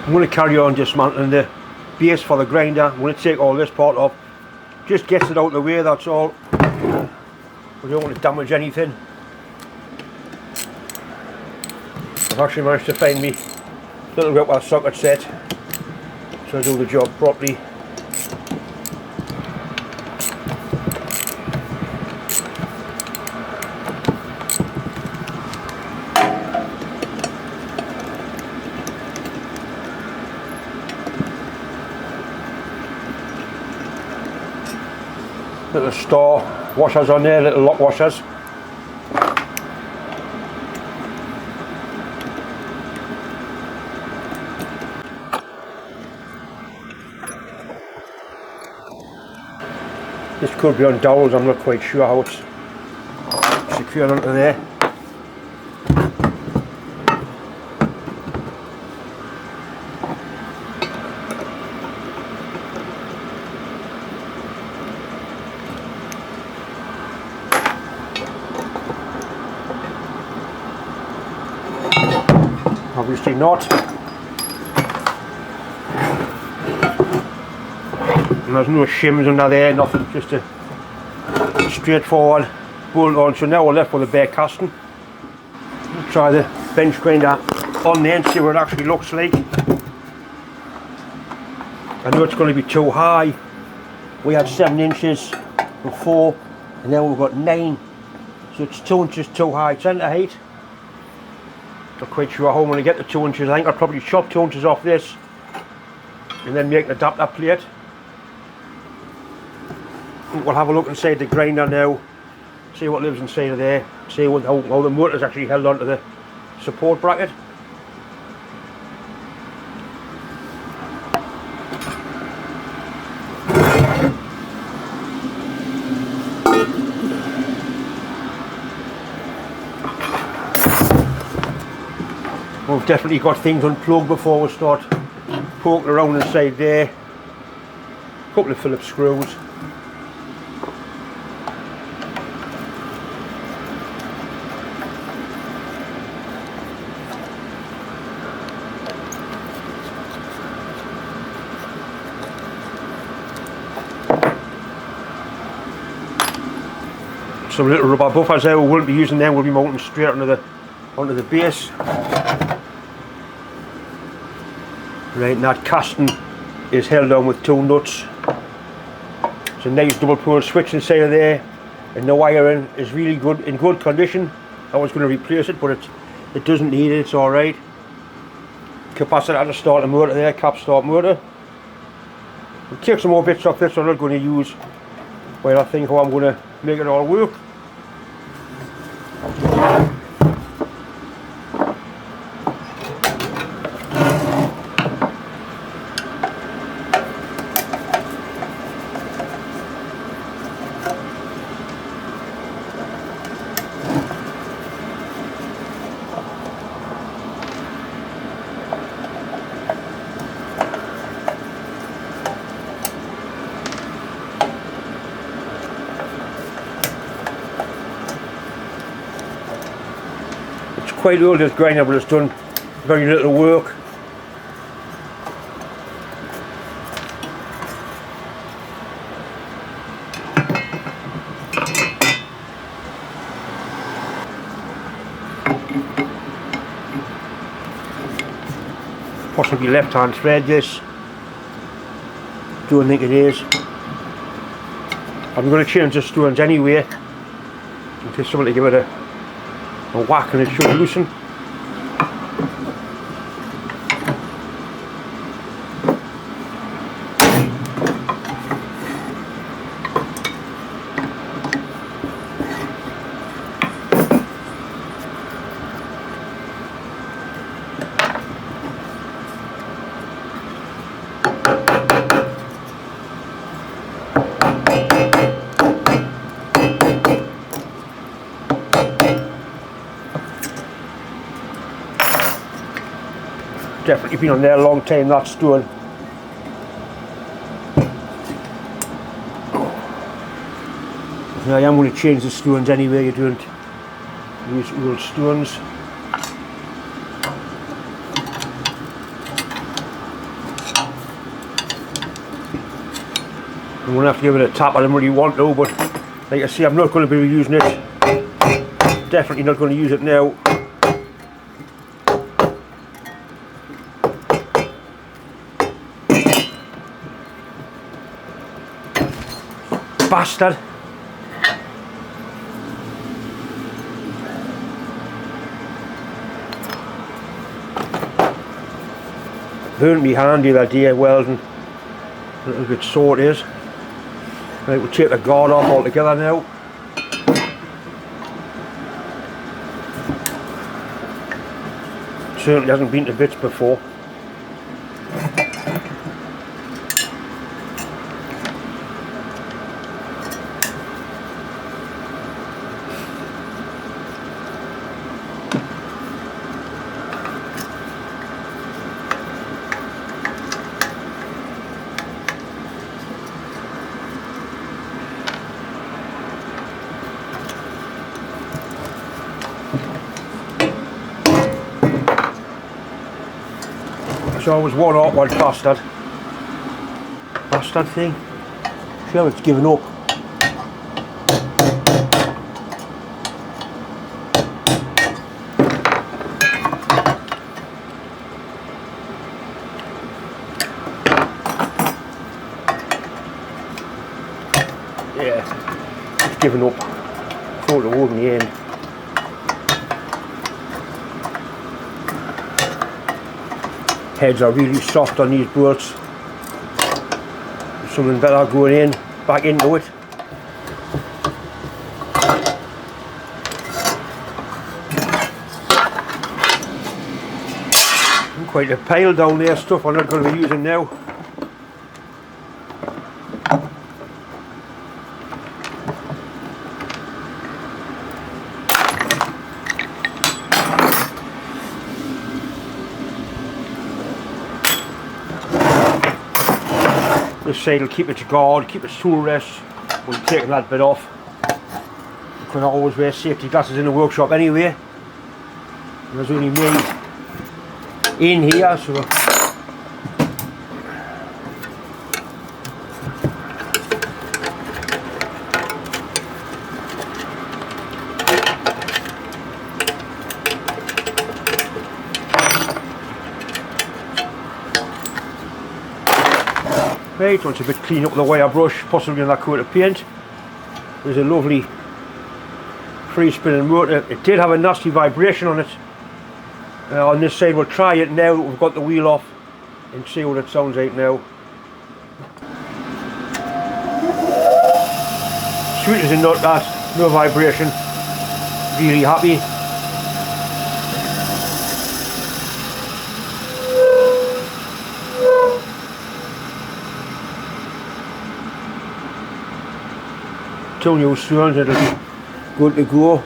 I'm going to carry on dismantling the base for the grinder. I'm going to take all this part off. Just gets it out of the way, that's all. We don't want to damage anything. I've actually managed to find me little gripper socket set, so I do the job properly. Little star washers on there, little lock washers. This could be on dowels, I'm not quite sure how it's secured onto there. Obviously not. And there's no shims under there, nothing, just a straightforward bolt on. So now we're left with a bare casting. We'll try the bench grinder on there and see what it actually looks like. I know it's going to be too high. We had 7 inches before and now we've got 9. So it's 2 inches too high centre height. Not quite sure how I'm going to get the 2 inches. I think I'll probably chop 2 inches off this and then make an adapter plate. We'll have a look inside the grinder now, see what lives inside of there, see how the motor's actually held onto the support bracket. We've definitely got things unplugged before we start poking around inside there. A couple of Phillips screws. Some little rubber buffers there, we won't be using them, we'll be mounting straight onto the base. Right, and that casting is held on with 2 nuts. It's a nice double pole switch inside of there, and the wiring is really good, in good condition. I was going to replace it, but it doesn't need it, it's alright. Capacitor to start the motor there, cap start motor. We'll take some more bits off this, so I'm not going to use, well, I think how I'm going to make it all work. Quite old, this grinder, but it's done very little work. Possibly left hand thread this. Don't think it is. I'm going to change the stones anyway, in case someone to give it a whack and it should loosen. Definitely been on there a long time, that stone. Now I am going to change the stones anyway, you don't use old stones. I'm going to have to give it a tap. I don't really want to, but like I say, I'm not going to be reusing it. Definitely not going to use it now. Bastard. Burned me hand the other day welding. A little bit sore it is. Right, we'll take the guard off altogether now. Certainly hasn't been to bits before. So I was one awkward bastard thing. Sure, it's given up. Yeah, it's given up. Thought it would in the end. Heads are really soft on these bolts. Something better going in, back into it. Quite a pile down there, stuff I'm not going to be using now. This side will keep its guard, keep its tool rest. We'll take that bit off. Because I always wear safety glasses in the workshop anyway. There's only me in here, so right, once a bit clean up the wire brush, possibly on that coat of paint. There's a lovely free spinning motor. It did have a nasty vibration on it. On this side, we'll try it now that we've got the wheel off and see what it sounds like now. Sweet as a nut, that, no vibration. Really happy. Two new strands, it'll be good to go.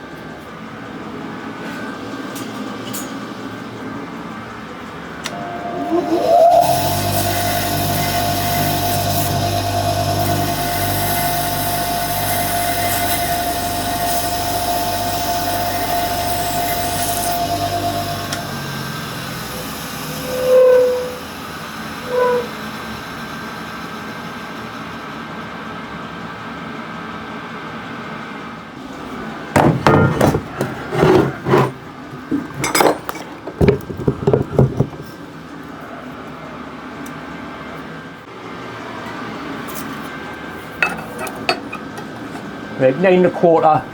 Right, 9 1/4.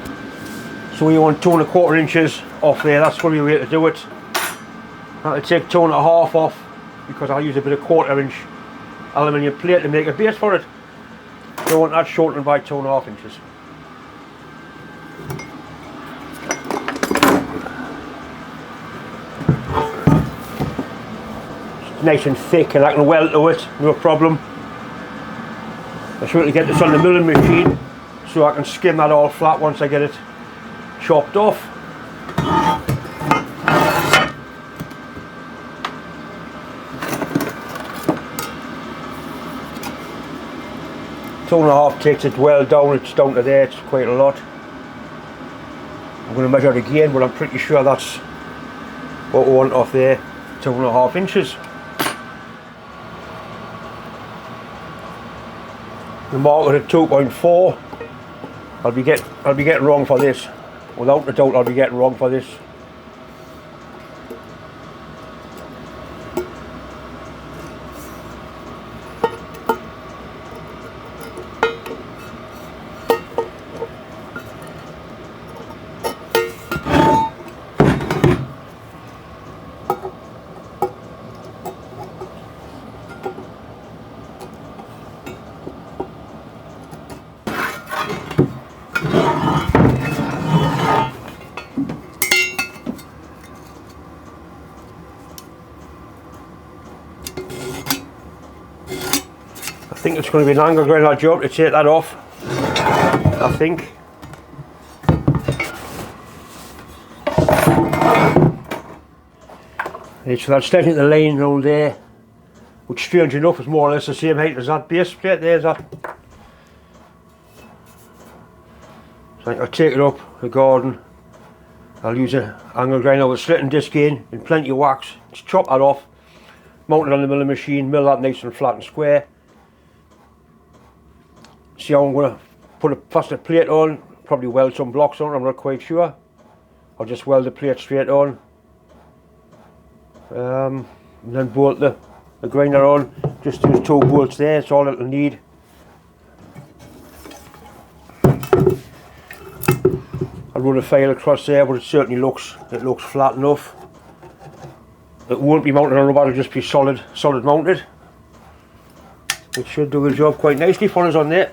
So you want 2 1/4 inches off there. That's probably the way to do it. I'll take 2 1/2 off because I'll use a bit of 1/4 inch aluminium plate to make a base for it. Don't want that shortened by 2 1/2 inches. It's nice and thick and I can weld to it, no problem. I should really get this on the milling machine so I can skim that all flat once I get it chopped off. Two and a half takes it well down, it's down to there, it's quite a lot. I'm going to measure it again, but I'm pretty sure that's what we want off there, 2 1/2 inches. The market at 2.4. I'll be getting wrong for this. Without a doubt, I'll be getting wrong for this. I think it's going to be an angle grinder job to take that off. I think. Right, so that's definitely the line round there, which strange enough is more or less the same height as that base plate there. So I'll take it up the garden. I'll use an angle grinder with a slitting disc in and plenty of wax. Just chop that off, mount it on the milling machine, mill that nice and flat and square. See how I'm going to put a plastic plate on, probably weld some blocks on, I'm not quite sure. I'll just weld the plate straight on. And then bolt the grinder on. Just use 2 bolts there, that's all it'll need. I'll run a file across there, but it certainly looks flat enough. It won't be mounted on a rubber, it'll just be solid mounted. It should do the job quite nicely for us on there.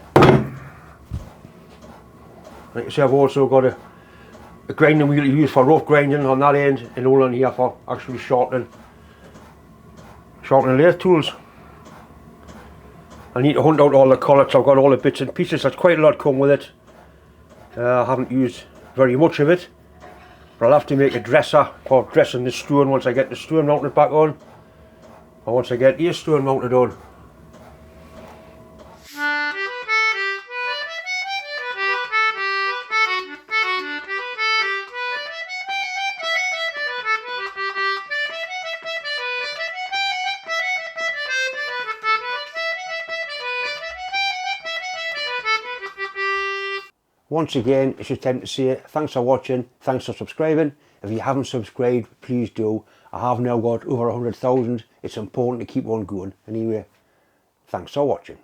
Like I say, I've also got a grinding wheel to use for rough grinding on that end, and all on here for actually shortening lathe tools. I need to hunt out all the collets. I've got all the bits and pieces. There's quite a lot come with it. I haven't used very much of it, but I'll have to make a dresser for dressing the stone once I get the stone mounted back on, or once I get the stone mounted on. Once again, it's just time to say thanks for watching, thanks for subscribing. If you haven't subscribed, please do. I have now got over 100,000. It's important to keep on going. Anyway, thanks for watching.